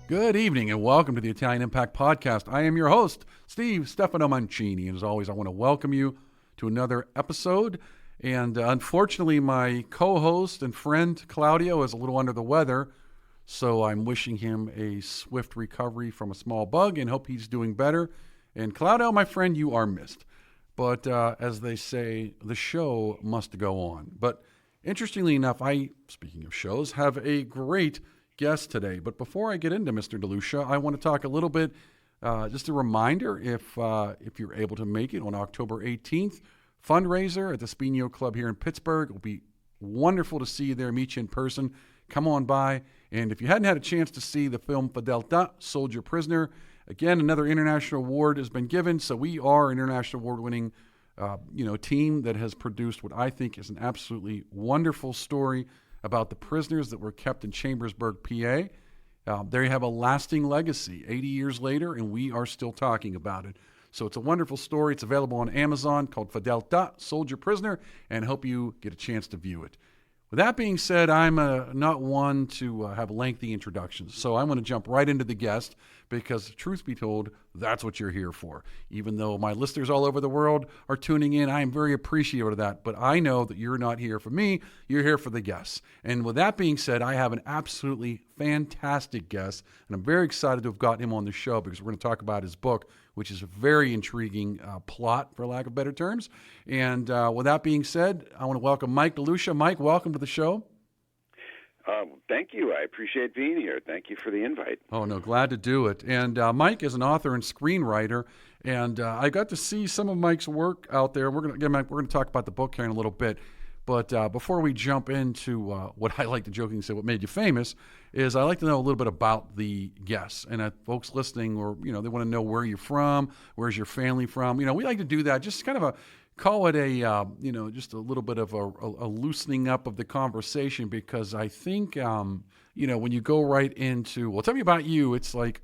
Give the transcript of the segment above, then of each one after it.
Good evening and welcome to the Italian Impact Podcast. I am your host, Steve Stefano Mancini. And as always, I want to welcome you to another episode. And unfortunately, my co-host and friend, Claudio, is a little under the weather. So I'm wishing him a swift recovery from a small bug and hope he's doing better. And Claudio, my friend, you are missed. But as they say, the show must go on. But interestingly enough, speaking of shows, have a great guest today. But before I get into Mr. DeLucia, I want to talk a little bit, just a reminder, if you're able to make it on October 18th, fundraiser at the Spino Club here in Pittsburgh. It will be wonderful to see you there, meet you in person. Come on by. And if you hadn't had a chance to see the film Fedeltà, Soldier Prisoner, again, another international award has been given. So we are an international award-winning team that has produced what I think is an absolutely wonderful story about the prisoners that were kept in Chambersburg, PA. They have a lasting legacy 80 years later, and we are still talking about it. So it's a wonderful story. It's available on Amazon called Fedeltà, Soldier Prisoner, and hope you get a chance to view it. With that being said, I'm not one to have lengthy introductions, so I'm going to jump right into the guest because, truth be told, that's what you're here for. Even though my listeners all over the world are tuning in, I am very appreciative of that, but I know that you're not here for me, you're here for the guests. And with that being said, I have an absolutely fantastic guest, and I'm very excited to have gotten him on the show because we're going to talk about his book, which is a very intriguing plot, for lack of better terms. And with that being said, I want to welcome Mike DeLucia. Mike, welcome to the show. Thank you. I appreciate being here. Thank you for the invite. Oh, no, glad to do it. And Mike is an author and screenwriter, and I got to see some of Mike's work out there. We're going to talk about the book here in a little bit. But before we jump into what I like to jokingly say, what made you famous, is I like to know a little bit about the guests. And folks listening, or they want to know where you're from, where's your family from. We like to do that, just kind of call it just a little bit of a loosening up of the conversation, because I think, when you go right into, well, tell me about you, it's like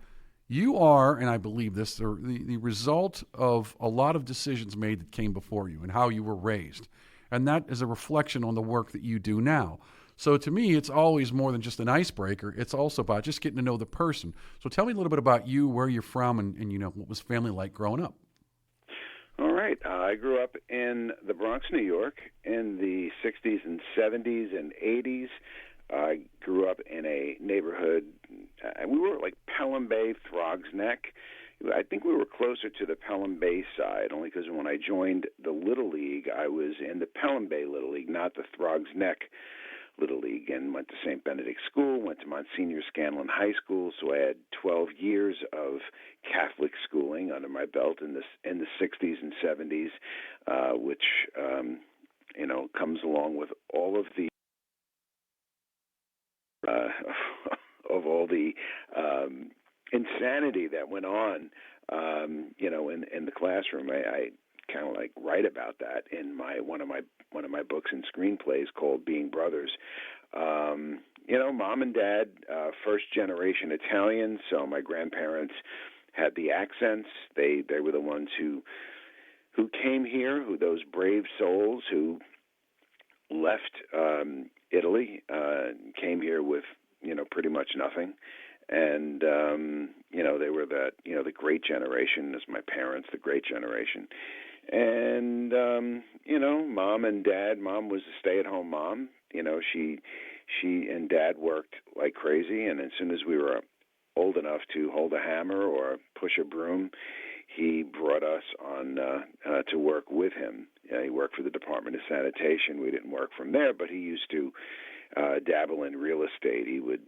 you are, and I believe this, the result of a lot of decisions made that came before you and how you were raised. And that is a reflection on the work that you do now. So to me, it's always more than just an icebreaker. It's also about just getting to know the person. So tell me a little bit about you, where you're from, and what was family like growing up. All right. I grew up in the Bronx, New York in the 60s and 70s and 80s. I grew up in a neighborhood, we were like Pelham Bay, Throgs Neck. I think we were closer to the Pelham Bay side, only because when I joined the Little League, I was in the Pelham Bay Little League, not the Throgs Neck Little League, and went to St. Benedict School, went to Monsignor Scanlon High School, so I had 12 years of Catholic schooling under my belt in the 60s and 70s, which comes along with all of the insanity that went on, in the classroom. I kind of like write about that in one of my books and screenplays called Being Brothers. Mom and dad, first generation Italian, so my grandparents had the accents. They were the ones who came here, those brave souls who left Italy, came here with pretty much nothing. And, they were the great generation, as my parents, the great generation. And, mom and dad, mom was a stay-at-home mom. She and dad worked like crazy. And as soon as we were old enough to hold a hammer or push a broom, he brought us on to work with him. He worked for the Department of Sanitation. We didn't work from there, but he used to dabble in real estate. He would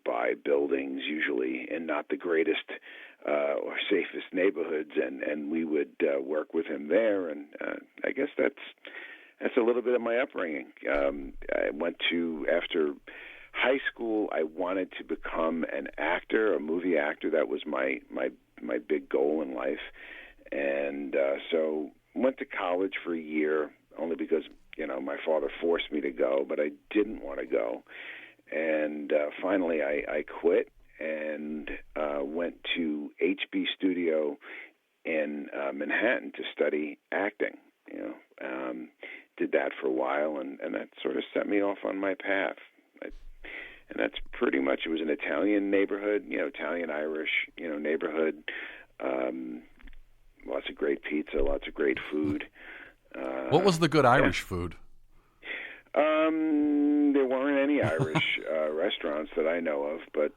buy buildings, usually in not the greatest or safest neighborhoods, and we would work with him there. And I guess that's a little bit of my upbringing. I went to, after high school, I wanted to become an actor, a movie actor. That was my big goal in life. And so went to college for a year, only because my father forced me to go, but I didn't want to go. And finally, I quit and went to HB Studio in Manhattan to study acting. Did that for a while, and that sort of set me off on my path. and that's pretty much, it was an Italian neighborhood, Italian Irish, neighborhood. Lots of great pizza, lots of great food. What was the good Irish food? There weren't any Irish restaurants that I know of, but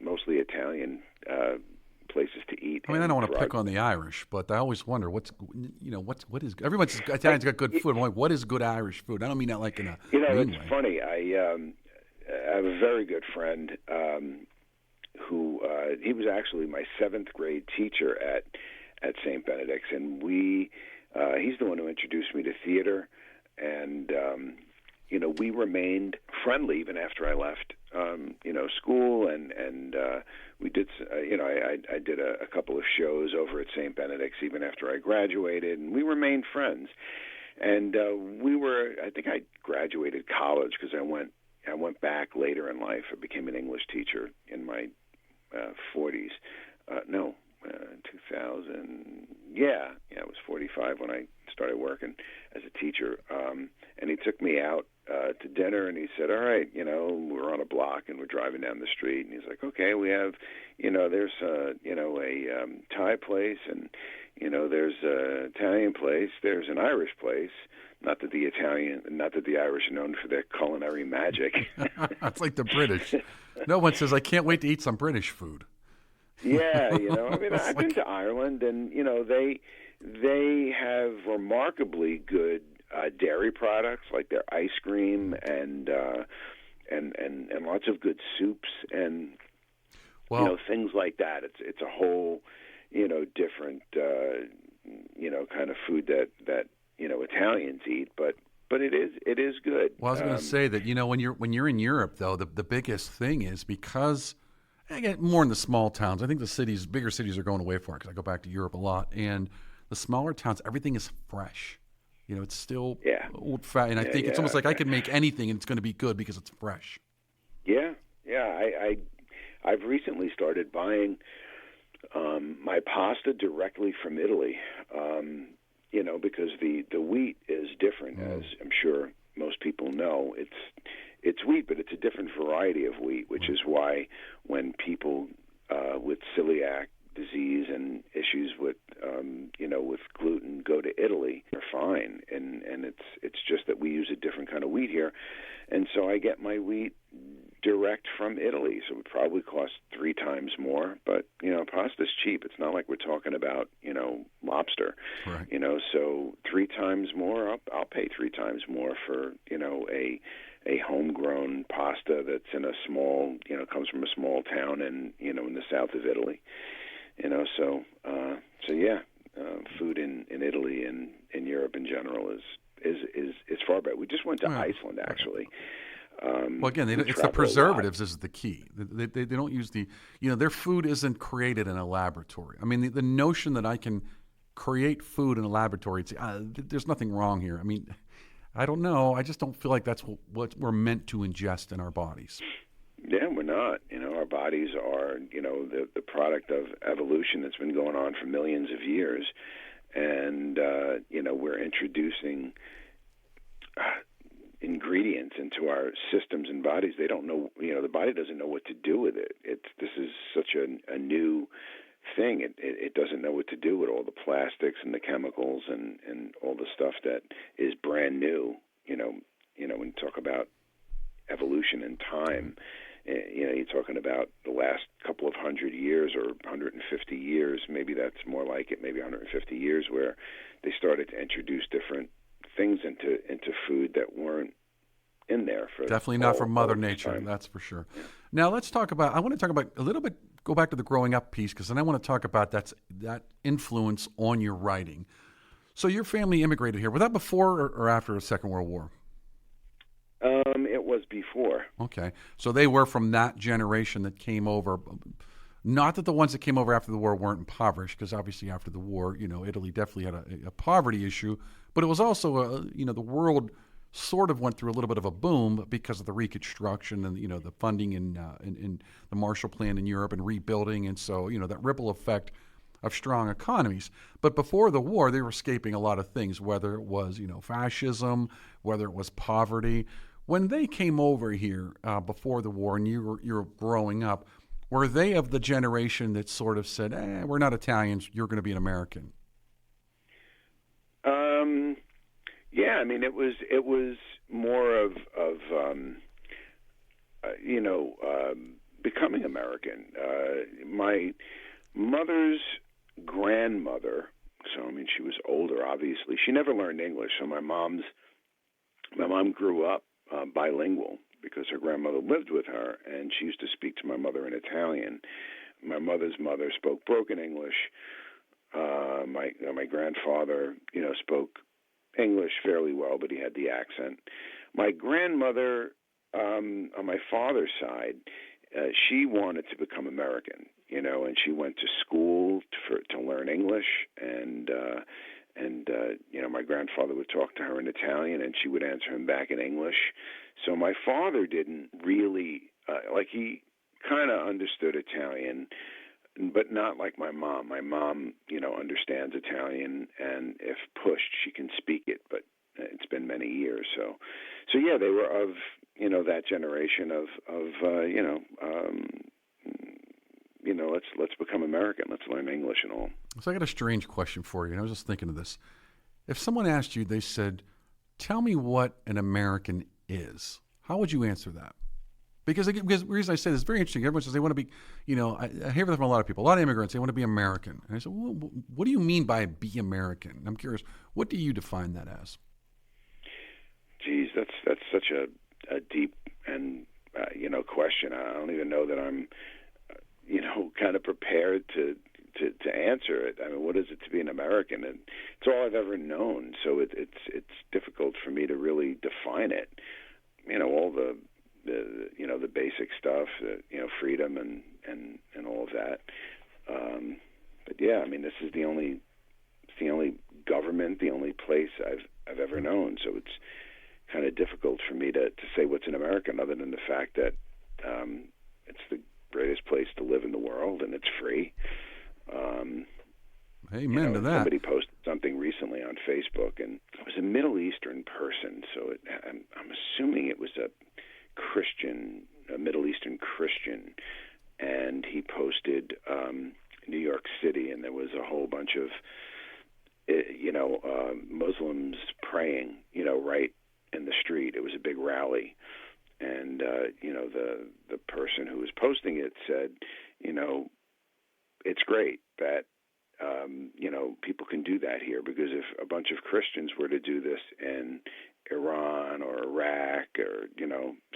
mostly Italian places to eat. I mean, I don't want to pick on the Irish, but I always wonder what is everyone's Italians got good food. I'm like, what is good Irish food? I don't mean that like in a mean way. It's funny. I have a very good friend who he was actually my 7th grade teacher at St. Benedict's, and he's the one who introduced me to theater, and we remained friendly even after I left school, and we did I did a couple of shows over at St. Benedict's even after I graduated, and we remained friends. And I think I graduated college because I went back later in life. I became an English teacher in my 40s. 2000. Yeah, I was 45 when I started working as a teacher. And he took me out to dinner, and he said, all right, we're on a block and we're driving down the street, and he's like, okay, we have, there's a Thai place, and there's an Italian place, there's an Irish place. Not that the Irish are known for their culinary magic. It's like the British. No one says, I can't wait to eat some British food. Yeah, I've been to Ireland, and they have remarkably good dairy products, like their ice cream and lots of good soups and things like that. It's a whole different kind of food that Italians eat, but it is good. Well, I was going to say that when you're in Europe, though, the biggest thing is because I get more in the small towns. I think the bigger cities are going away for it because I go back to Europe a lot, and the smaller towns, everything is fresh. It's still old fat, and I think it's almost like I can make anything and it's going to be good because it's fresh. Yeah. I've recently started buying my pasta directly from Italy. Because the wheat is different, as I'm sure most people know. It's wheat, but it's a different variety of wheat, which is why when people with celiac disease and issues with with gluten go to Italy, they're fine, and it's just that we use a different kind of wheat here, and so I get my wheat direct from Italy, so it would probably cost 3 times more, but pasta's cheap. It's not like we're talking about lobster, right. So 3 times more. I'll pay 3 times more for a homegrown pasta that's in a small comes from a small town in in the south of Italy. Food in Italy and in Europe in general is far better. We just went to Iceland, actually. Well, again, it's the preservatives is the key. They don't use their food isn't created in a laboratory. I mean, the notion that I can create food in a laboratory, there's nothing wrong here. I mean, I don't know. I just don't feel like that's what we're meant to ingest in our bodies. Yeah, we're not. Our bodies are, the product of evolution that's been going on for millions of years. And, we're introducing ingredients into our systems and bodies. They don't know, the body doesn't know what to do with it. This is such a new thing. It doesn't know what to do with all the plastics and the chemicals and all the stuff that is brand new. When you talk about evolution and time, you're talking about the last couple of 100 years or 150 years, maybe that's more like it, maybe 150 years, where they started to introduce different things into food that weren't in there. Definitely not from Mother Nature, that's for sure. Yeah. Now I want to talk about a little bit, go back to the growing up piece, because then I want to talk about that influence on your writing. So your family immigrated here. Was that before or after the Second World War? It was before. Okay. So they were from that generation that came over. Not that the ones that came over after the war weren't impoverished, because obviously after the war, Italy definitely had a poverty issue. But it was also, the world sort of went through a little bit of a boom because of the Reconstruction and, the funding in the Marshall Plan in Europe and rebuilding. And so, that ripple effect of strong economies. But before the war, they were escaping a lot of things, whether it was, fascism, whether it was poverty, When they came over here before the war, and you were growing up, were they of the generation that sort of said, "We're not Italians. You're going to be an American"? Yeah, I mean, it was more of becoming American. My mother's grandmother, so I mean, she was older. Obviously, she never learned English. So my mom grew up bilingual because her grandmother lived with her, and she used to speak to my mother in Italian. My mother's mother spoke broken English. My grandfather, spoke English fairly well, but he had the accent. My grandmother, on my father's side, she wanted to become American, and she went to school to learn English, and my grandfather would talk to her in Italian, and she would answer him back in English. So my father didn't really he kind of understood Italian, but not like my mom. My mom, understands Italian, and if pushed, she can speak it. But it's been many years, so yeah, they were of that generation of let's become American, let's learn English and all. So I got a strange question for you, and I was just thinking of this. If someone asked you, they said, "Tell me what an American is," how would you answer that? Because the reason I say this is very interesting. Everyone says they want to be, I hear that from a lot of people. A lot of immigrants, they want to be American. And I said, well, what do you mean by be American? And I'm curious, what do you define that as? Geez, that's such a deep and question. I don't even know that I'm kind of prepared to answer it. I mean, what is it to be an American? And it's all I've ever known, so it's difficult for me to really define it. All the basic stuff, freedom and all of that. But yeah, I mean, this is the only government, the only place I've ever known. So it's kind of difficult for me to say what's an American, other than the fact that it's the greatest place to live in the world, and it's free. Amen to that. Somebody posted something recently on Facebook, and it was a Middle Eastern person, so I'm assuming it was a Middle Eastern Christian, and he posted New York City, and there was a whole bunch of Muslims praying, right in the street. It was a big rally, and the person who was posting it said, it's great that people can do that here, because if a bunch of Christians were to do this in Iran or Iraq or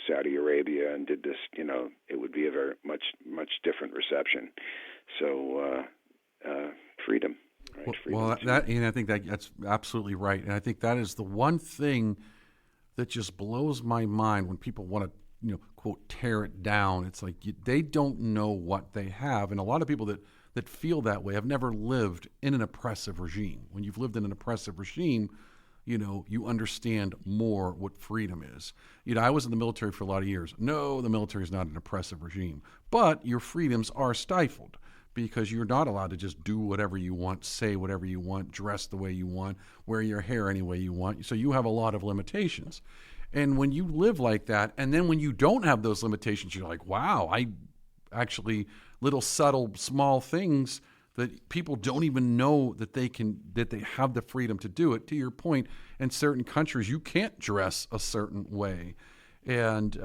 Saudi Arabia and did this, it would be a very much different reception. So freedom, right? Well, I think that's absolutely right, and I think that is the one thing that just blows my mind when people want to quote tear it down. It's like they don't know what they have, and a lot of people that feel that way have never lived in an oppressive regime. When you've lived in an oppressive regime, you understand more what freedom is. I was in the military for a lot of years. No, the military is not an oppressive regime, but your freedoms are stifled because you're not allowed to just do whatever you want, say whatever you want, dress the way you want, wear your hair any way you want. So you have a lot of limitations. And when you live like that, and then when you don't have those limitations, you're like, wow, I actually, little subtle, small things that people don't even know that they have the freedom to do it. To your point, in certain countries, you can't dress a certain way. And,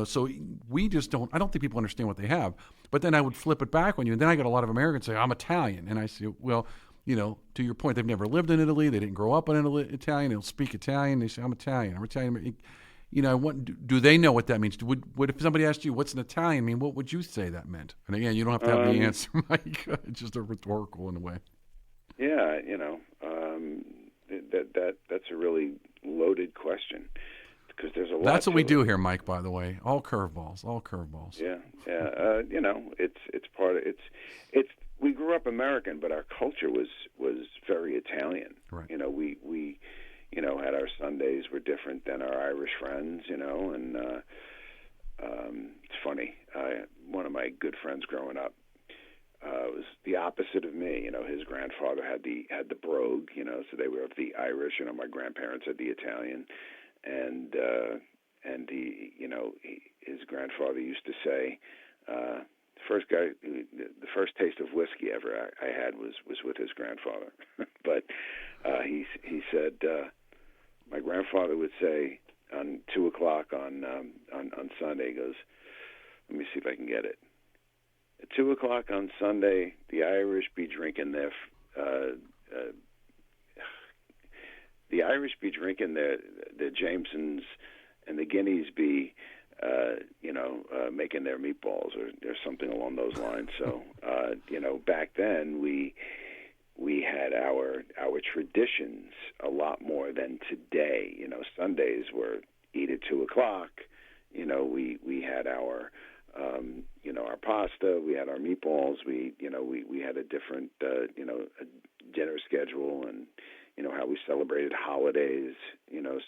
so we just don't, I don't think people understand what they have. But then I would flip it back on you. And then I got a lot of Americans say, I'm Italian. And I say, well, to your point, they've never lived in Italy. They didn't grow up in Italian. They don't speak Italian. They say, I'm Italian. I'm Italian. Do they know what that means? Would if somebody asked you, what's an Italian mean, what would you say that meant? And again, you don't have to have the answer, Mike. It's just a rhetorical in a way. Yeah, that's a really loaded question, because there's a lot. That's what we do here, Mike, by the way. All curveballs. Yeah. It's part of it's we grew up American, but our culture was very Italian. Right. We had our Sundays were different than our Irish friends, and it's funny. One of my good friends growing up was the opposite of me. His grandfather had the brogue, so they were of the Irish. My grandparents had the Italian, and and his grandfather used to say, the first taste of whiskey ever I had was with his grandfather. But he said, my grandfather would say on 2:00 on Sunday, he goes, let me see if I can get it. At 2:00 on Sunday, the Irish be drinking their Jamesons, and the Guineas be making their meatballs or something along those lines. So back then we had our traditions a lot more than today. Sundays were eat at 2:00. We had our our pasta, we had our meatballs, we had a different a dinner schedule, and how we celebrated holidays.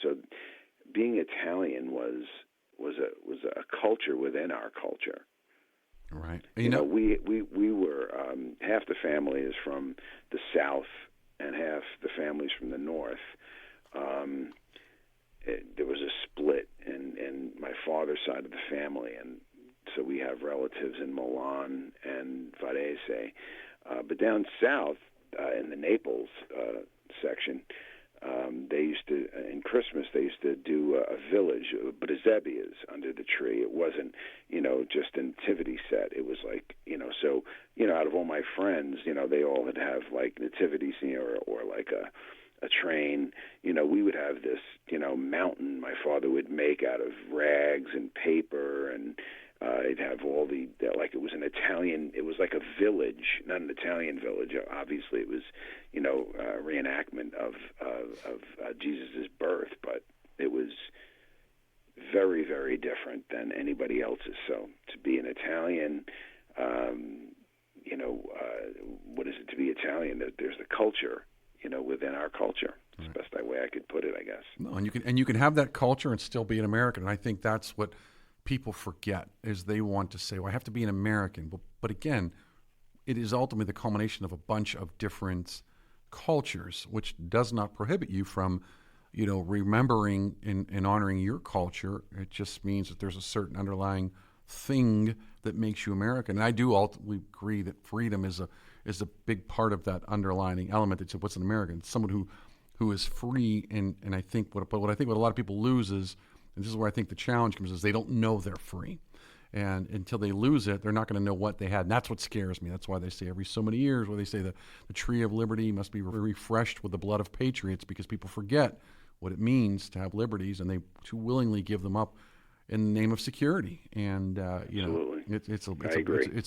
So being Italian was a culture within our culture. Right. We were half the family is from the South and half the family's from the North. There was a split in my father's side of the family, and so we have relatives in Milan and Varese. But down south, in the Naples section, they used to, in Christmas, they used to do a village, presepias, under the tree. It wasn't, just a nativity set. It was like, so, out of all my friends, they all would have like nativity scene or like a train. We would have this, mountain my father would make out of rags and paper, and it'd have all like it was an Italian, it was like a village, not an Italian village. Obviously it was, reenactment of Jesus' birth, but it was very, very different than anybody else's. So to be an Italian, what is it to be Italian? There's the culture, within our culture. It's the best way I could put it, I guess. No, and you can have that culture and still be an American. And I think that's what people forget, is they want to say, well, I have to be an American. But again, it is ultimately the culmination of a bunch of different cultures, which does not prohibit you from, remembering and honoring your culture. It just means that there's a certain underlying thing that makes you American. And I do ultimately agree that freedom is a big part of that underlying element. It's what's an American. It's someone who is free. And I think what a lot of people lose is, and this is where I think the challenge comes, is they don't know they're free. And until they lose it, they're not going to know what they had. And that's what scares me. That's why they say every so many years, where they say the tree of liberty must be refreshed with the blood of patriots, because people forget what it means to have liberties, and they too willingly give them up in the name of security. And it's a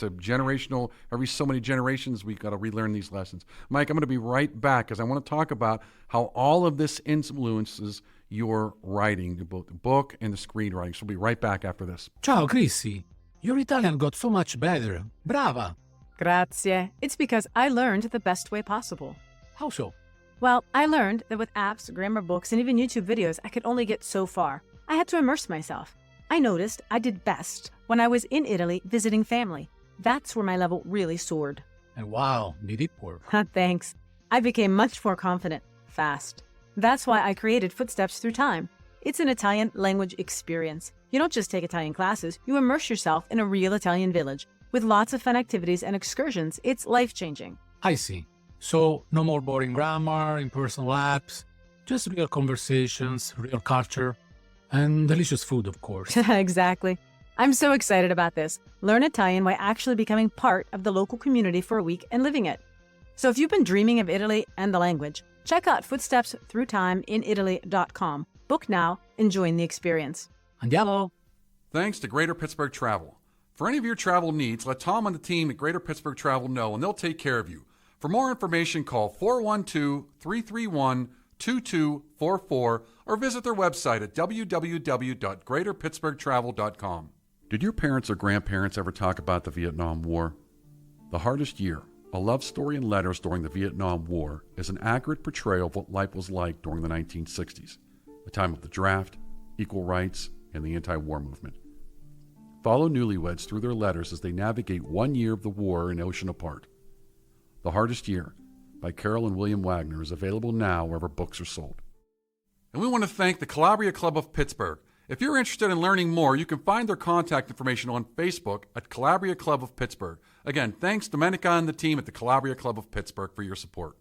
generational. Every so many generations, we've got to relearn these lessons. Mike, I'm going to be right back, because I want to talk about how all of this influences your writing, both the book and the screenwriting. So we'll be right back after this. Ciao, Chrissy. Your Italian got so much better. Brava. Grazie. It's because I learned the best way possible. How so? Well, I learned that with apps, grammar books, and even YouTube videos, I could only get so far. I had to immerse myself. I noticed I did best when I was in Italy visiting family. That's where my level really soared. And wow, did it work? Thanks. I became much more confident, fast. That's why I created Footsteps Through Time. It's an Italian language experience. You don't just take Italian classes, you immerse yourself in a real Italian village. With lots of fun activities and excursions, it's life-changing. I see. So, no more boring grammar, impersonal apps, just real conversations, real culture, and delicious food, of course. Exactly. I'm so excited about this. Learn Italian by actually becoming part of the local community for a week and living it. So if you've been dreaming of Italy and the language, check out Footsteps Through Time in Italy.com. Book now and join the experience. Andiamo! Thanks to Greater Pittsburgh Travel. For any of your travel needs, let Tom and the team at Greater Pittsburgh Travel know, and they'll take care of you. For more information, call 412-331-2244 or visit their website at www.greaterpittsburghtravel.com. Did your parents or grandparents ever talk about the Vietnam War? The Hardest Year, A Love Story and Letters During the Vietnam War, is an accurate portrayal of what life was like during the 1960s, a time of the draft, equal rights, and the anti-war movement. Follow newlyweds through their letters as they navigate 1 year of the war an ocean apart. The Hardest Year by Carol and William Wagner is available now wherever books are sold. And we want to thank the Calabria Club of Pittsburgh If you're interested in learning more, you can find their contact information on Facebook at Calabria Club of Pittsburgh. Again, thanks Domenica and the team at the Calabria Club of Pittsburgh for your support.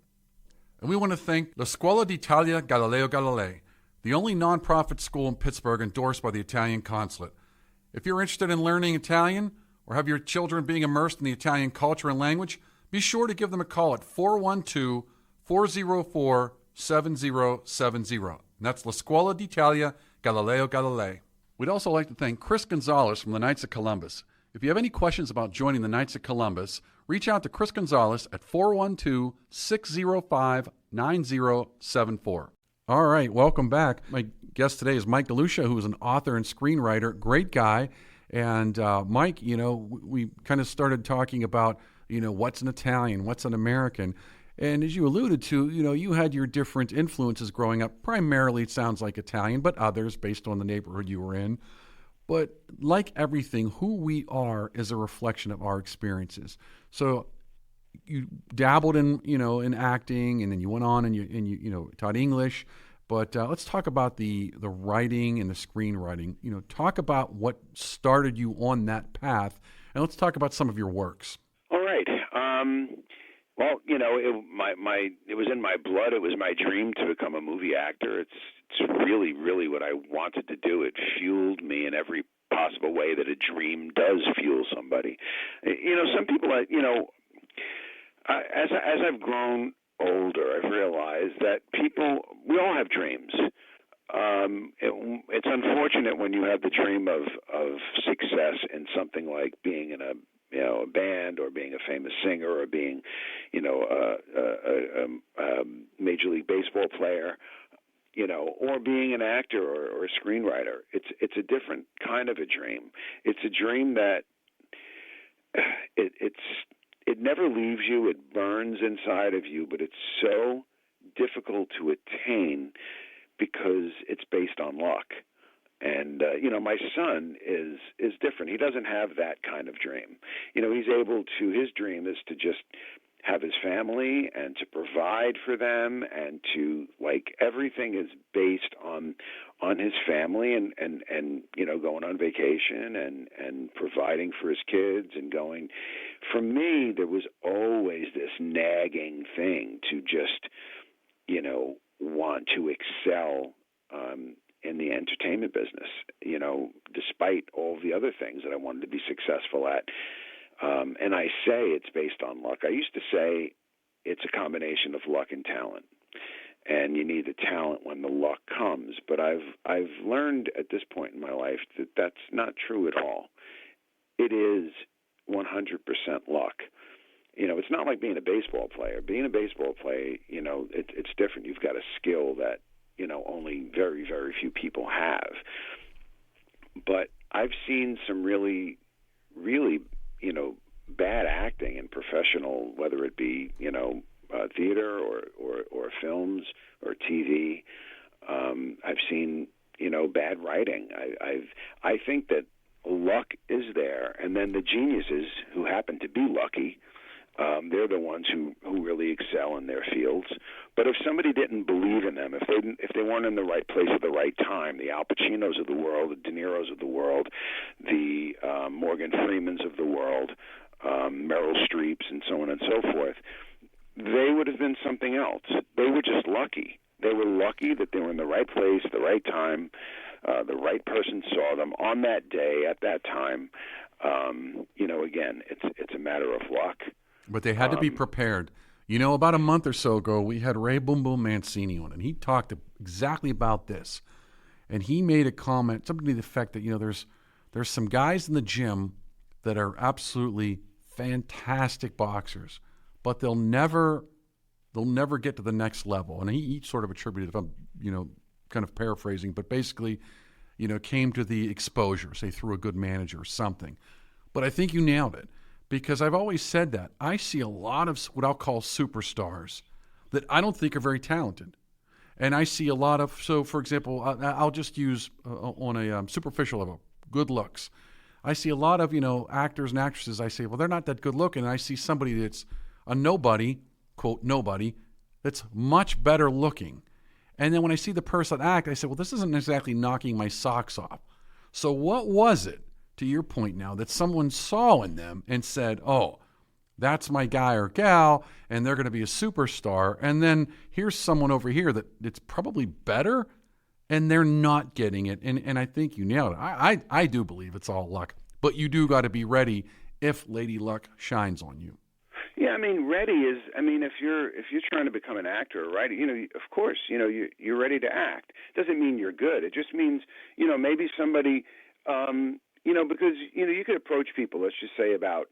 And we want to thank La Scuola d'Italia Galileo Galilei, the only nonprofit school in Pittsburgh endorsed by the Italian Consulate. If you're interested in learning Italian or have your children being immersed in the Italian culture and language, be sure to give them a call at 412-404-7070. And that's La Scuola d'Italia Galileo Galilei. We'd also like to thank Chris Gonzalez from the Knights of Columbus. If you have any questions about joining the Knights of Columbus, reach out to Chris Gonzalez at 412-605-9074. All right, welcome back. My guest today is Mike DeLucia, who is an author and screenwriter, great guy. And Mike, we kind of started talking about, what's an Italian, what's an American. And as you alluded to, you had your different influences growing up. Primarily, it sounds like Italian, but others based on the neighborhood you were in. But like everything, who we are is a reflection of our experiences. So you dabbled in, in acting, and then you went on and you taught English. But let's talk about the writing and the screenwriting. Talk about what started you on that path, and let's talk about some of your works. All right. Well, it was in my blood. It was my dream to become a movie actor. It's really, really what I wanted to do. It fueled me in every possible way that a dream does fuel somebody. Some people, as I've grown older, I've realized that we all have dreams. It's unfortunate when you have the dream of success in something like being in a band, or being a famous singer, or being, a Major League Baseball player, or being an actor or a screenwriter. It's a different kind of a dream. It's a dream that it never leaves you. It burns inside of you, but it's so difficult to attain because it's based on luck. And, my son is different. He doesn't have that kind of dream. His dream is to just have his family and to provide for them, and to, everything is based on his family and going on vacation and providing for his kids and going. For me, there was always this nagging thing to just, want to excel, in the entertainment business, despite all the other things that I wanted to be successful at. And I say it's based on luck. I used to say it's a combination of luck and talent, and you need the talent when the luck comes. But I've learned at this point in my life that that's not true at all. It is 100% luck. It's not like being a baseball player. Being a baseball player, it's different. You've got a skill that only very, very few people have. But I've seen some really, really, bad acting in professional, whether it be, theater or films or TV. I've seen, bad writing. I think that luck is there, and then the geniuses who happen to be lucky, they're the ones who really excel in their fields. But if somebody didn't believe in them, if they weren't in the right place at the right time, the Al Pacinos of the world, the De Niros of the world, the Morgan Freemans of the world, Meryl Streeps, and so on and so forth, they would have been something else. They were just lucky. They were lucky that they were in the right place at the right time. The right person saw them on that day at that time. Again, it's a matter of luck. But they had to be prepared. About a month or so ago, we had Ray Boom Boom Mancini on, and he talked exactly about this. And he made a comment, something to the effect that, there's some guys in the gym that are absolutely fantastic boxers, but they'll never get to the next level. And he sort of attributed, if I'm, kind of paraphrasing, but basically, came to the exposure, say through a good manager or something. But I think you nailed it. Because I've always said that. I see a lot of what I'll call superstars that I don't think are very talented. And I see a lot of, so for example, I'll just use on a superficial level, good looks. I see a lot of, actors and actresses, I say, well, they're not that good looking. And I see somebody that's a nobody, quote, nobody, that's much better looking. And then when I see the person act, I say, well, this isn't exactly knocking my socks off. So what was it, to your point now, that someone saw in them and said, oh, that's my guy or gal, and they're going to be a superstar. And then here's someone over here that it's probably better, and they're not getting it. And I think you nailed it. I do believe it's all luck, but you do got to be ready if Lady Luck shines on you. Yeah, I mean, ready is. I mean, if you're trying to become an actor, right? Of course, you're ready to act. Doesn't mean you're good. It just means, maybe somebody, because you could approach people. Let's just say about,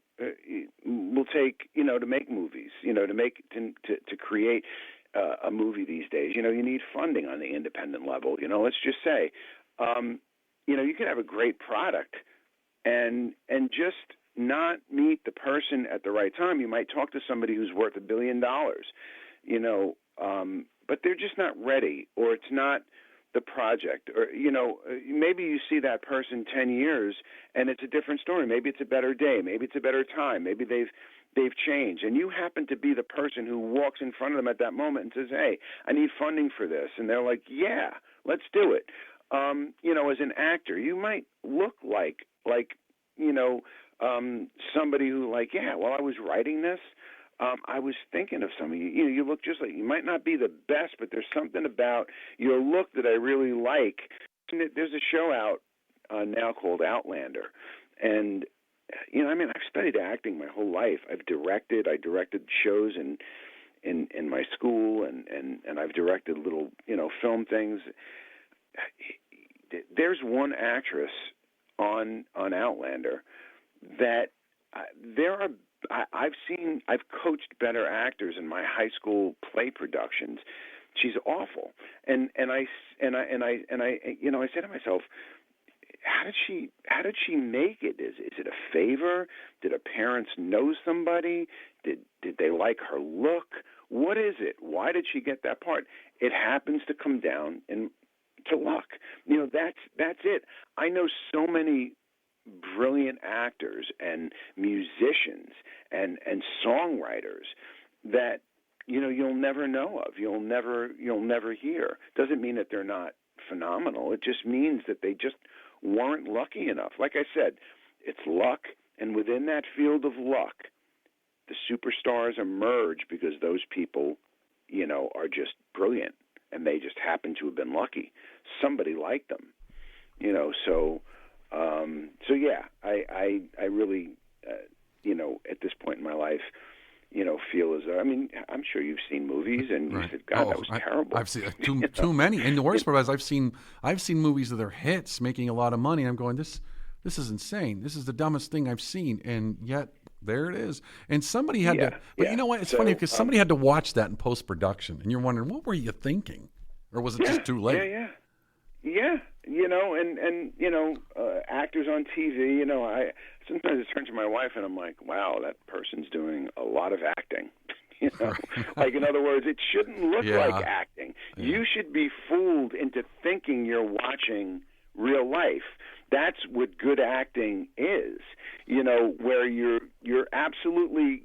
we'll take, to make movies, to create a movie these days. You need funding on the independent level. Let's just say, you could have a great product, and just not meet the person at the right time. You might talk to somebody who's worth $1 billion, but they're just not ready, or it's not the project, or maybe you see that person 10 years and it's a different story. Maybe it's a better day, maybe it's a better time, maybe they've changed, and you happen to be the person who walks in front of them at that moment and says, hey, I need funding for this, and they're like, yeah, let's do it. As an actor, you might look like somebody who, while I was writing this, I was thinking of something. You look just like, you might not be the best, but there's something about your look that I really like. And there's a show out now called Outlander. And, I've studied acting my whole life. I directed shows in my school, and I've directed little, film things. There's one actress on Outlander that I've coached better actors in my high school play productions. She's awful, and I said to myself, how did she make it? Is it a favor? Did her parents know somebody? Did they like her look? What is it? Why did she get that part? It happens to come down to luck. That's it. I know so many brilliant actors and musicians and songwriters that you'll never know of, you'll never hear. Doesn't mean that they're not phenomenal. It just means that they just weren't lucky enough. Like I said, it's luck, and within that field of luck, the superstars emerge because those people are just brilliant, and they just happen to have been lucky. Somebody liked them, So yeah, I really, at this point in my life, feel as though, I'm sure you've seen movies and you said, God, that was terrible. I've seen too many. And the worst part is I've seen movies that are hits making a lot of money. And I'm going, this is insane. This is the dumbest thing I've seen. And yet there it is. And somebody had to, but you know what? It's funny because somebody had to watch that in post-production. And you're wondering, what were you thinking? Or was it just too late? Yeah. Actors on TV, I sometimes I turn to my wife and I'm like, wow, that person's doing a lot of acting. Like, in other words, it shouldn't look like acting. Yeah. You should be fooled into thinking you're watching real life. That's what good acting is, where you're absolutely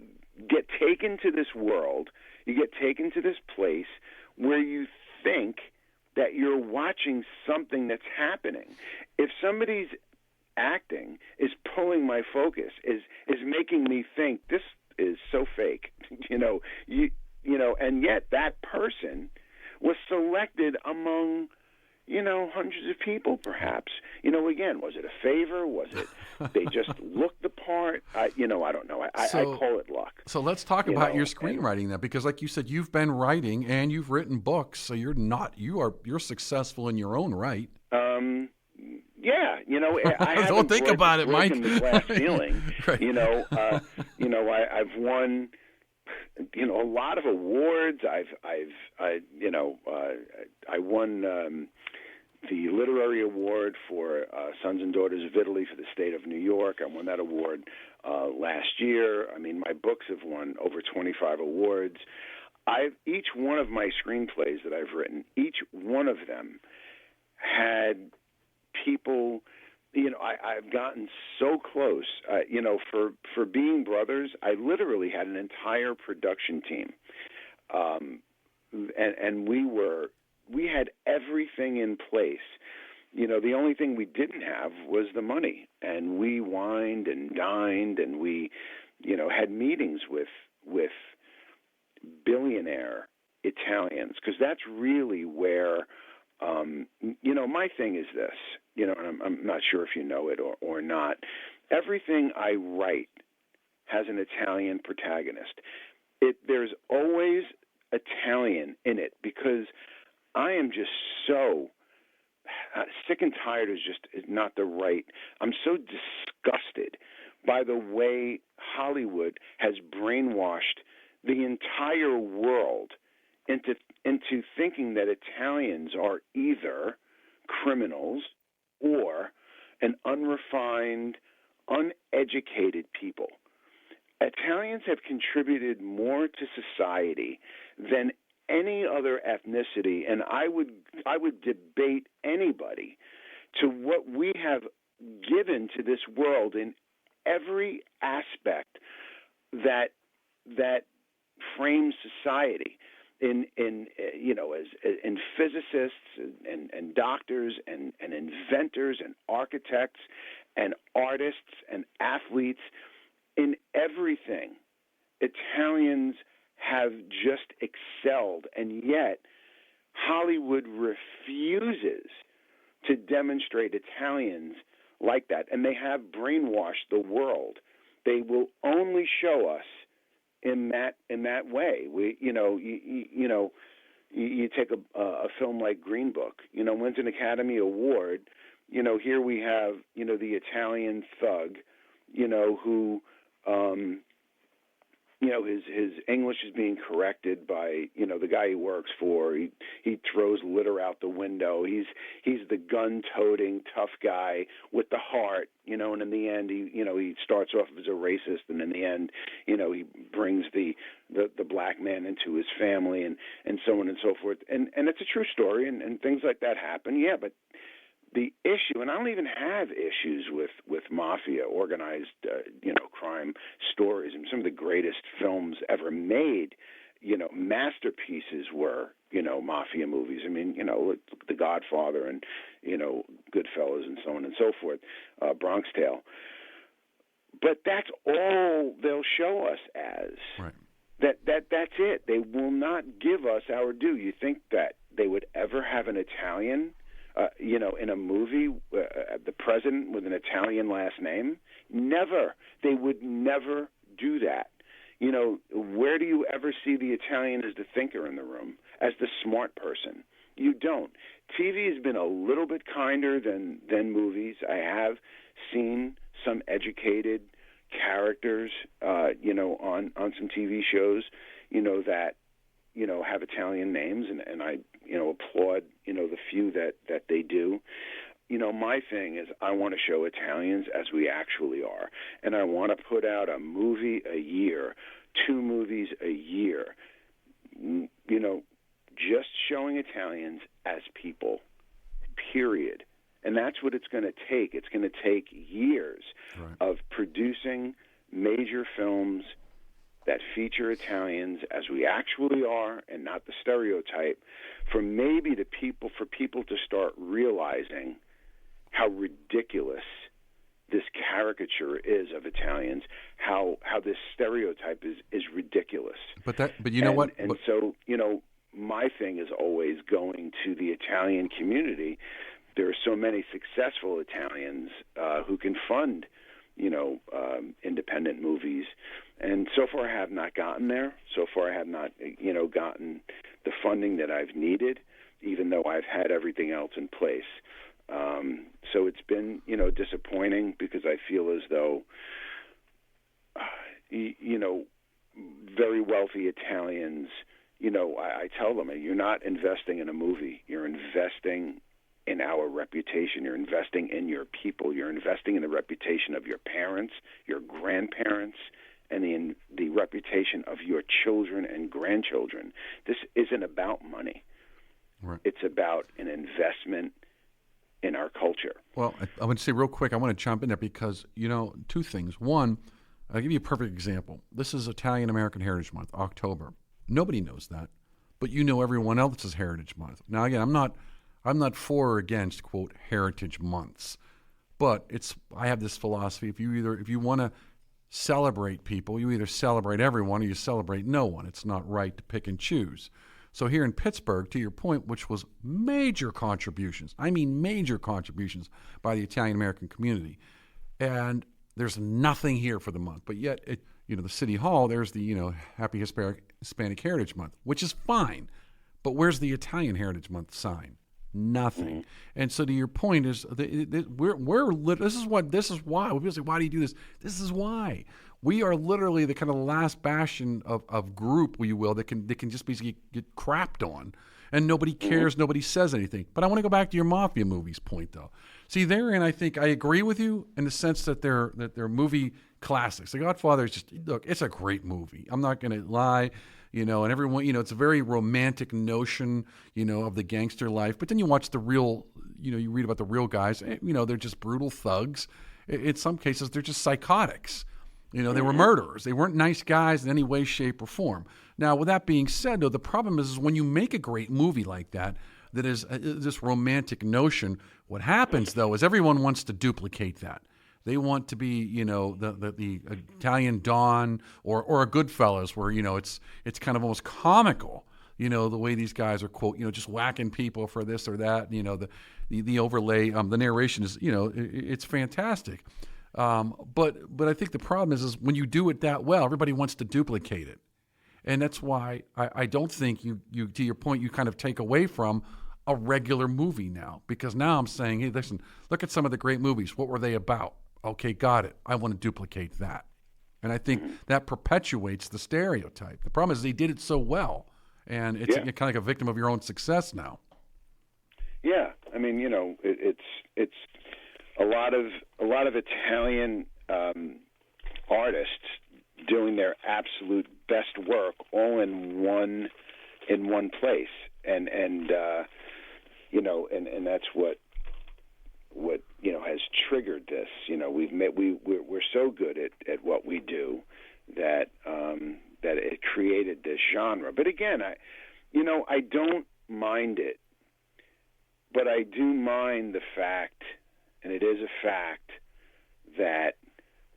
get taken to this world, you get taken to this place where you think that you're watching something that's happening. If somebody's acting is pulling my focus, is making me think this is so fake, and yet that person was selected among, hundreds of people, perhaps. Again, was it a favor? Was it they just looked the part? I don't know. I call it luck. So let's talk about your screenwriting then, because like you said, you've been writing and you've written books, so you're successor in your own right. Yeah, I don't think about it, Mike. The glass ceiling. Right. I've won, a lot of awards. I won the literary award for Sons and Daughters of Italy for the state of New York. I won that award last year. My books have won over 25 awards. Each one of my screenplays that I've written, each one of them had people. I've gotten so close. For Being Brothers, I literally had an entire production team, and we were we had everything in place. The only thing we didn't have was the money, and we wined and dined, and we, had meetings with billionaire Italians, because that's really where, my thing is this, and I'm not sure if you know it or not. Everything I write has an Italian protagonist. There's always Italian in it, because I am just so sick and tired is not the right. I'm so disgusted by the way Hollywood has brainwashed the entire world into thinking that Italians are either criminals or an unrefined, uneducated people. Italians have contributed more to society than any other ethnicity, and I would debate anybody to what we have given to this world in every aspect that frames society. In physicists and doctors and inventors and architects and artists and athletes, in everything, Italians have just excelled, and yet Hollywood refuses to demonstrate Italians like that, and they have brainwashed the world. They will only show us in that way. You take a film like Green Book, wins an Academy Award. Here we have the Italian thug, who his English is being corrected by the guy he works for. He throws litter out the window. He's the gun-toting tough guy with the heart, and in the end he starts off as a racist, and in the end he brings the black man into his family, and so on and so forth. And it's a true story, and things like that happen. Yeah, but the issue, and I don't even have issues with mafia, organized, crime stories, and some of the greatest films ever made, masterpieces were, mafia movies. I mean, look at The Godfather and, Goodfellas and so on and so forth, Bronx Tale. But that's all they'll show us as. Right. That's it. They will not give us our due. You think that they would ever have an Italian in a movie, the president with an Italian last name? Never. They would never do that. Where do you ever see the Italian as the thinker in the room, as the smart person? You don't. TV has been a little bit kinder than movies. I have seen some educated characters, on some TV shows, that have Italian names, and I applaud the few that they do. My thing is I want to show Italians as we actually are, and I want to put out a movie a year, 2 movies a year, just showing Italians as people, period. And that's what it's going to take. It's going to take years of producing major films that feature Italians as we actually are and not the stereotype, for people to start realizing how ridiculous this caricature is of Italians, how this stereotype is ridiculous. But you know what? And so, my thing is always going to the Italian community. There are so many successful Italians who can fund, independent movies. And so far I have not gotten there. So far I have not, gotten the funding that I've needed, even though I've had everything else in place. So it's been, disappointing, because I feel as though, very wealthy Italians, I tell them, you're not investing in a movie. You're investing in our reputation. You're investing in your people. You're investing in the reputation of your parents, your grandparents, and the reputation of your children and grandchildren. This isn't about money. Right. It's about an investment in our culture. Well, I would say real quick, I want to jump in there because, 2 things. One, I'll give you a perfect example. This is Italian American Heritage Month, October. Nobody knows that. but everyone else's Heritage Month. Now, again, I'm not for or against, quote, Heritage Months, but I have this philosophy: if you want to celebrate people, you either celebrate everyone or you celebrate no one. It's not right to pick and choose. So here in Pittsburgh, to your point, which was major contributions, I mean major contributions by the Italian-American community, and there's nothing here for the month. But yet, the City Hall, there's the, Happy Hispanic Heritage Month, which is fine. But where's the Italian Heritage Month sign? Nothing. Mm-hmm. And so to your point is, this is why. People say, why do you do this? This is why. We are literally the kind of last bastion of group, you will, that can just basically get crapped on, and nobody cares, nobody says anything. But I want to go back to your mafia movies point, though. See, therein, I think I agree with you in the sense that they're movie classics. The Godfather is it's a great movie. I'm not going to lie, and everyone, it's a very romantic notion, of the gangster life. But then you watch the real, you read about the real guys. They're just brutal thugs. In some cases, they're just psychotics. They were murderers. They weren't nice guys in any way, shape, or form. Now, with that being said, though, the problem is when you make a great movie like that is this romantic notion, what happens, though, is everyone wants to duplicate that. They want to be, the Italian Don or a Goodfellas, where, it's kind of almost comical, the way these guys are, quote, just whacking people for this or that. The overlay, the narration is, it's fantastic. But I think the problem is when you do it that well, everybody wants to duplicate it. And that's why I don't think you to your point, you kind of take away from a regular movie now. Because now I'm saying, hey, listen, look at some of the great movies. What were they about? Okay, got it. I want to duplicate that. And I think that perpetuates the stereotype. The problem is they did it so well. And it's kind of like a victim of your own success now. Yeah. I mean, it's a lot of Italian artists doing their absolute best work all in one place, and that's what has triggered this. We're so good at what we do that it created this genre. But again, I don't mind it, but I do mind the fact. And it is a fact that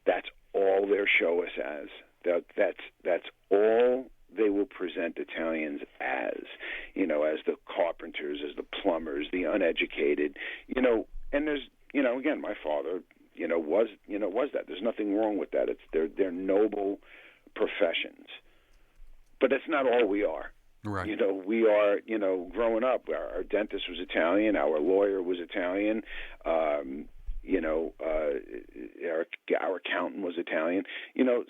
that's all they'll show us as. That's all they will present Italians as. As the carpenters, as the plumbers, the uneducated. And there's, again, my father, was that. There's nothing wrong with that. They're noble professions, but that's not all we are. Right. We are, growing up, our dentist was Italian, our lawyer was Italian, our accountant was Italian,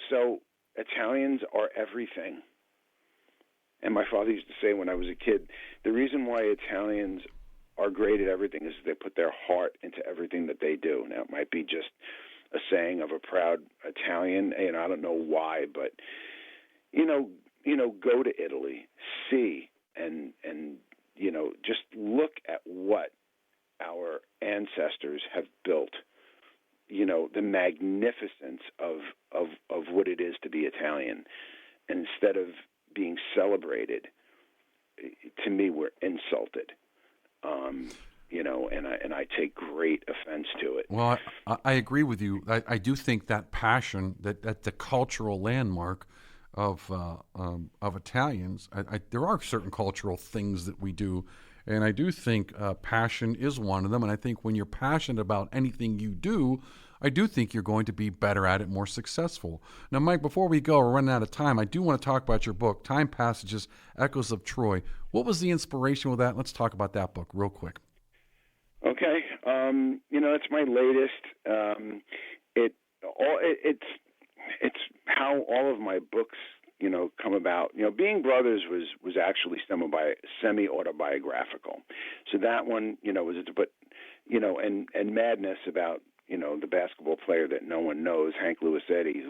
so Italians are everything. And my father used to say when I was a kid, the reason why Italians are great at everything is they put their heart into everything that they do. Now, it might be just a saying of a proud Italian, and I don't know why, but, go to Italy, see, and just look at what our ancestors have built. The magnificence of what it is to be Italian. And instead of being celebrated, to me, we're insulted. And I take great offense to it. Well, I agree with you. I do think that passion, that the cultural landmark of Italians, there are certain cultural things that we do, and I do think passion is one of them. And I think when you're passionate about anything you do, I do think you're going to be better at it, more successful. Now, Mike, before we go, we're running out of time. I do want to talk about your book, Time Passages, Echoes of Troy. What was the inspiration with that? Let's talk about that book real quick. Okay. It's my latest. It's how all of my books, come about. Being Brothers was actually semi-autobiographical. So that one, and Madness about, the basketball player that no one knows, Hank Luisetti,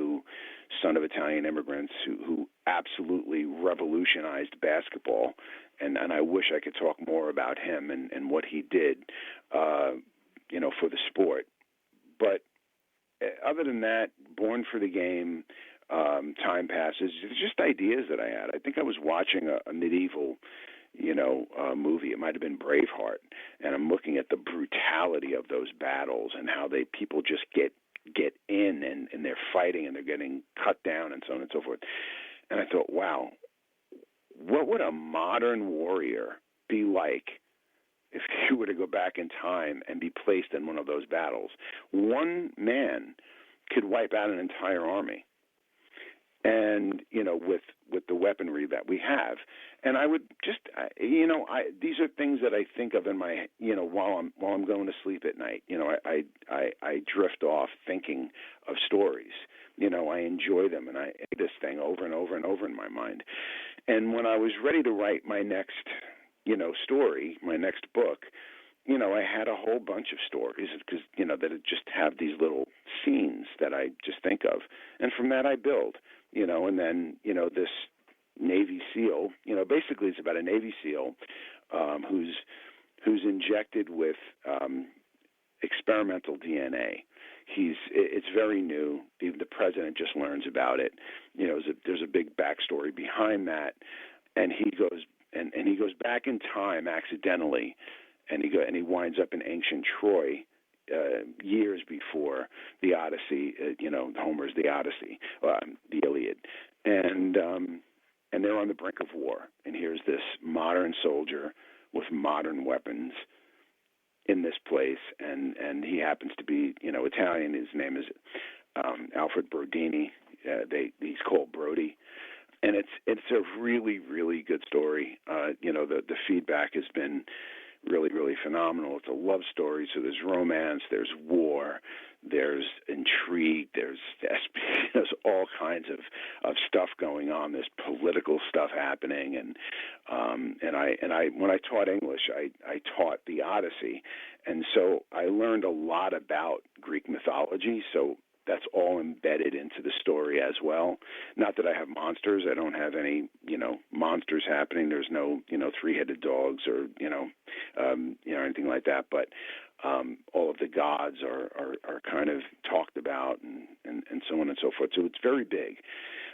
son of Italian immigrants, who absolutely revolutionized basketball. And I wish I could talk more about him and what he did, for the sport. But other than that, Born for the Game, time passes. Just ideas that I had. I think I was watching a medieval, movie. It might have been Braveheart, and I'm looking at the brutality of those battles and how people just get in and they're fighting and they're getting cut down and so on and so forth. And I thought, wow, what would a modern warrior be like if you were to go back in time and be placed in one of those battles? One man could wipe out an entire army, and with the weaponry that we have. And I would just, these are things that I think of in my, while I'm going to sleep at night. I drift off thinking of stories. I enjoy them, and I this thing over and over and over in my mind. And when I was ready to write my next, story, my next book, I had a whole bunch of stories because, that just have these little scenes that I just think of. And from that I build, and then, this Navy SEAL, basically it's about a Navy SEAL who's injected with experimental DNA. It's very new. Even the president just learns about it. There's a big backstory behind that, and he goes back in time accidentally, and he winds up in ancient Troy, years before the Odyssey. Homer's the Odyssey, the Iliad, and they're on the brink of war. And here's this modern soldier with modern weapons in this place, and he happens to be Italian. His name is Alfred Brodini. He's called Brody, and it's a really, really good story. The feedback has been really, really phenomenal. It's a love story, so there's romance, there's war, there's intrigue, there's all kinds of stuff going on. There's political stuff happening, and I when I taught English, I taught the Odyssey, and so I learned a lot about Greek mythology. So that's all embedded into the story as well. Not that I have monsters. I don't have any, monsters happening. There's no, three-headed dogs or, anything like that. But all of the gods are kind of talked about and so on and so forth. So it's very big.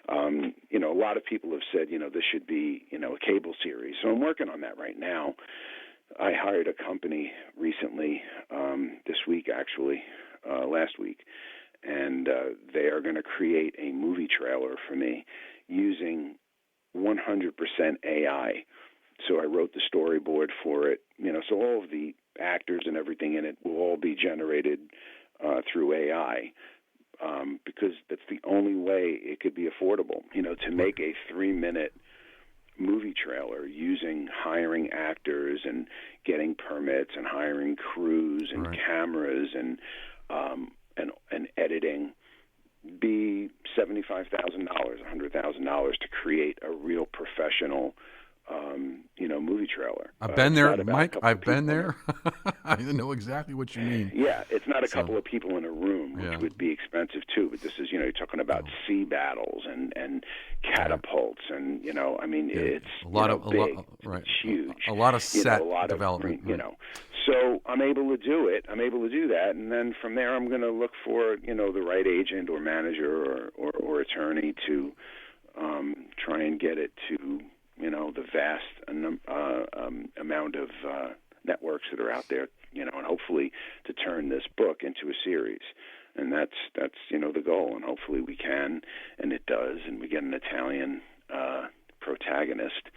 A lot of people have said, this should be, a cable series. So I'm working on that right now. I hired a company recently, this week actually, last week, and they are going to create a movie trailer for me using 100% AI. So I wrote the storyboard for it. So all of the actors and everything in it will all be generated through AI, because that's the only way it could be affordable. To make a 3-minute movie trailer using hiring actors and getting permits and hiring crews and cameras and editing be $75,000, $100,000 to create a real professional, movie trailer. I've been there, Mike. I've been there. I know exactly what you mean. Yeah, it's not a couple of people in a room, which would be expensive too. But this is, you're talking about sea battles and catapults, and it's a lot of big, it's huge. A lot of set development. So I'm able to do it. I'm able to do that, and then from there, I'm going to look for the right agent or manager or attorney to try and get it to the vast amount of networks that are out there, and hopefully to turn this book into a series. And that's the goal, and hopefully we can, and it does, and we get an Italian protagonist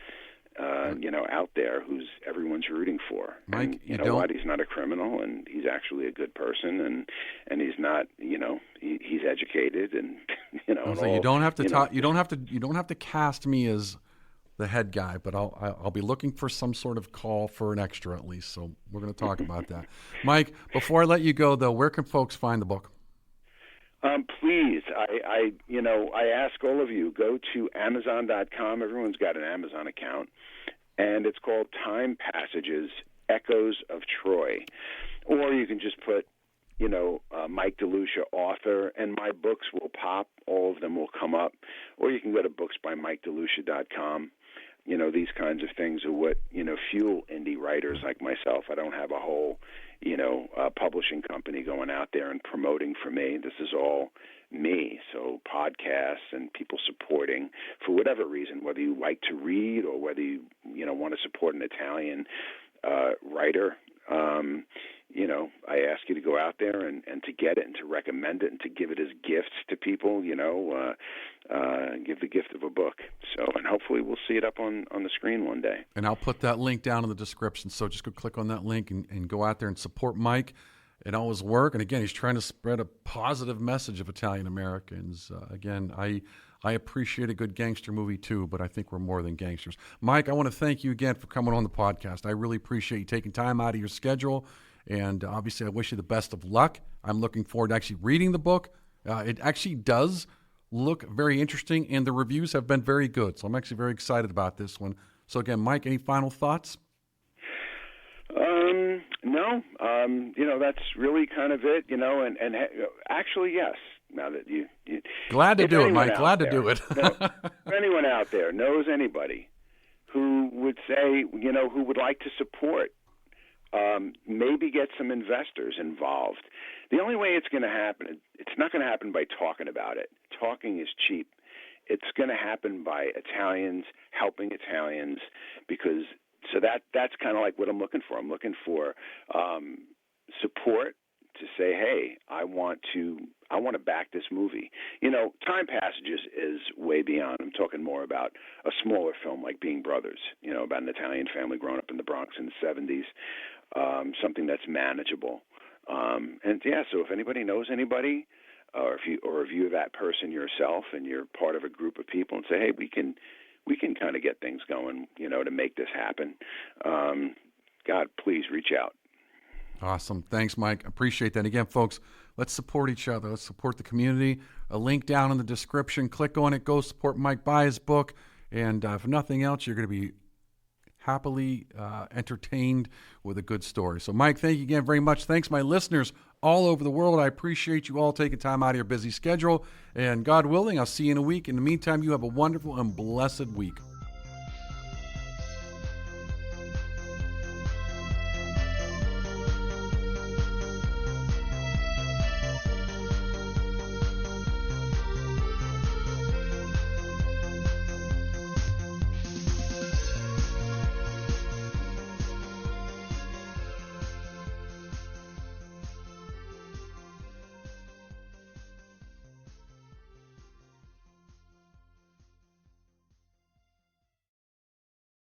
out there who's everyone's rooting for. Mike, and what? He's not a criminal, and he's actually a good person, and he's not, he's educated, and So you don't have to talk. You don't have to cast me as the head guy, but I'll be looking for some sort of call for an extra at least. So we're going to talk about that. Mike, before I let you go though, where can folks find the book? Please, I ask all of you, go to Amazon.com. Everyone's got an Amazon account, and it's called Time Passages, Echoes of Troy. Or you can just put, Mike DeLucia, author, and my books will pop. All of them will come up. Or you can go to booksbymikedelucia.com. these kinds of things are what, fuel indie writers like myself. I don't have a whole, publishing company going out there and promoting for me. This is all me. So podcasts and people supporting for whatever reason, whether you like to read or whether you, want to support an Italian writer, I ask you to go out there and to get it and to recommend it and to give it as gifts to people, give the gift of a book. So, and hopefully we'll see it up on the screen one day. And I'll put that link down in the description. So just go click on that link and go out there and support Mike and all his work. And again, he's trying to spread a positive message of Italian Americans. Again, I appreciate a good gangster movie too, but I think we're more than gangsters. Mike, I want to thank you again for coming on the podcast. I really appreciate you taking time out of your schedule. And obviously, I wish you the best of luck. I'm looking forward to actually reading the book. It actually does look very interesting, and the reviews have been very good. So I'm actually very excited about this one. So again, Mike, any final thoughts? No. That's really kind of it, and actually, yes. Now that you glad to do it, Mike. Glad to do it. If anyone out there knows anybody who would say, who would like to support, maybe get some investors involved. The only way it's going to happen, it's not going to happen by talking about it. Talking is cheap. It's going to happen by Italians helping Italians, because that's kind of like what I'm looking for. I'm looking for support to say, hey, I want to back this movie. Time Passages is way beyond. I'm talking more about a smaller film like Being Brothers, about an Italian family growing up in the Bronx in the 70s, something that's manageable. So if anybody knows anybody, or if you're that person yourself and you're part of a group of people and say, hey, we can kind of get things going, to make this happen, God, please reach out. Awesome. Thanks, Mike. Appreciate that. Again, folks, let's support each other. Let's support the community. A link down in the description. Click on it. Go support Mike. Buy his book. And if nothing else, you're going to be happily entertained with a good story. So, Mike, thank you again very much. Thanks, my listeners all over the world. I appreciate you all taking time out of your busy schedule. And God willing, I'll see you in a week. In the meantime, you have a wonderful and blessed week.